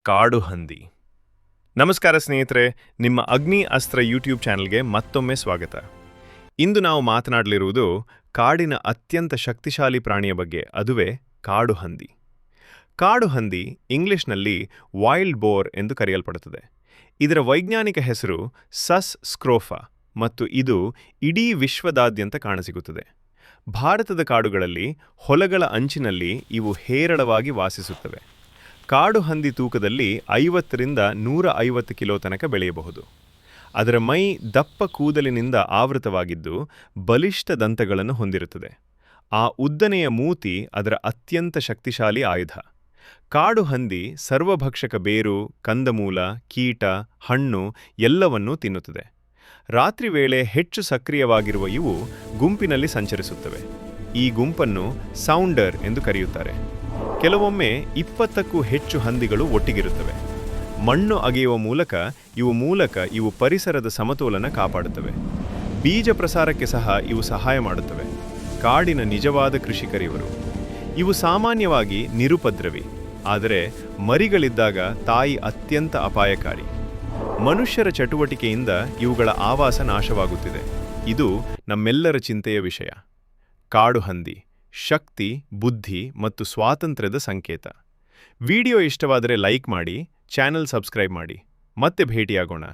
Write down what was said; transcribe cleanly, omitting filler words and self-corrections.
ಕಾಡು ಹಂದಿ. ನಮಸ್ಕಾರ ಸ್ನೇಹಿತರೆ, ನಿಮ್ಮ ಅಗ್ನಿ ಅಸ್ತ್ರ ಯೂಟ್ಯೂಬ್ ಚಾನೆಲ್ಗೆ ಮತ್ತೊಮ್ಮೆ ಸ್ವಾಗತ. ಇಂದು ನಾವು ಮಾತನಾಡಲಿರುವುದು ಕಾಡಿನ ಅತ್ಯಂತ ಶಕ್ತಿಶಾಲಿ ಪ್ರಾಣಿಯ ಬಗ್ಗೆ, ಅದುವೇ ಕಾಡು ಹಂದಿ. ಕಾಡು ಹಂದಿ ಇಂಗ್ಲಿಷ್ನಲ್ಲಿ ವೈಲ್ಡ್ ಬೋರ್ ಎಂದು ಕರೆಯಲ್ಪಡುತ್ತದೆ. ಇದರ ವೈಜ್ಞಾನಿಕ ಹೆಸರು ಸಸ್ ಸ್ಕ್ರೋಫಾ ಮತ್ತು ಇದು ಇಡೀ ವಿಶ್ವದಾದ್ಯಂತ ಕಾಣಸಿಗುತ್ತದೆ. ಭಾರತದ ಕಾಡುಗಳಲ್ಲಿ ಹೊಲಗಳ ಅಂಚಿನಲ್ಲಿ ಇವು ಹೇರಳವಾಗಿ ವಾಸಿಸುತ್ತವೆ. ಕಾಡು ಹಂದಿ ತೂಕದಲ್ಲಿ 50ರಿಂದ 150 ಕಿಲೋ ತನಕ ಬೆಳೆಯಬಹುದು. ಅದರ ಮೈ ದಪ್ಪ ಕೂದಲಿನಿಂದ ಆವೃತವಾಗಿದ್ದು ಬಲಿಷ್ಠ ದಂತಗಳನ್ನು ಹೊಂದಿರುತ್ತದೆ. ಆ ಉದ್ದನೆಯ ಮೂತಿ ಅದರ ಅತ್ಯಂತ ಶಕ್ತಿಶಾಲಿ ಆಯುಧ. ಕಾಡು ಹಂದಿ ಸರ್ವಭಕ್ಷಕ ಬೇರು, ಕಂದಮೂಲ, ಕೀಟ, ಹಣ್ಣು ಎಲ್ಲವನ್ನೂ ತಿನ್ನುತ್ತದೆ. ರಾತ್ರಿ ವೇಳೆ ಹೆಚ್ಚು ಸಕ್ರಿಯವಾಗಿರುವ ಇವು ಗುಂಪಿನಲ್ಲಿ ಸಂಚರಿಸುತ್ತವೆ. ಈ ಗುಂಪನ್ನು ಸೌಂಡರ್ ಎಂದು ಕರೆಯುತ್ತಾರೆ. ಕೆಲವೊಮ್ಮೆ 20ಕ್ಕೂ ಹೆಚ್ಚು ಹಂದಿಗಳು ಒಟ್ಟಿಗಿರುತ್ತವೆ. ಮಣ್ಣು ಅಗೆಯುವ ಮೂಲಕ ಇವು ಪರಿಸರದ ಸಮತೋಲನ ಕಾಪಾಡುತ್ತವೆ. ಬೀಜ ಪ್ರಸಾರಕ್ಕೆ ಸಹ ಇವು ಸಹಾಯ ಮಾಡುತ್ತವೆ. ಕಾಡಿನ ನಿಜವಾದ ಕೃಷಿಕರಿವರು. ಇವು ಸಾಮಾನ್ಯವಾಗಿ ನಿರುಪದ್ರವಿ, ಆದರೆ ಮರಿಗಳಿದ್ದಾಗ ತಾಯಿ ಅತ್ಯಂತ ಅಪಾಯಕಾರಿ. ಮನುಷ್ಯರ ಚಟುವಟಿಕೆಯಿಂದ ಇವುಗಳ ಆವಾಸ ನಾಶವಾಗುತ್ತಿದೆ. ಇದು ನಮ್ಮೆಲ್ಲರ ಚಿಂತೆಯ ವಿಷಯ. ಕಾಡು ಹಂದಿ ಶಕ್ತಿ, ಬುದ್ಧಿ ಮತ್ತು ಸ್ವಾತಂತ್ರ್ಯದ ಸಂಕೇತ. ವಿಡಿಯೋ ಇಷ್ಟವಾದರೆ ಲೈಕ್ ಮಾಡಿ, ಚಾನೆಲ್ ಸಬ್ಸ್ಕ್ರೈಬ್ ಮಾಡಿ. ಮತ್ತೆ ಭೇಟಿಯಾಗೋಣ.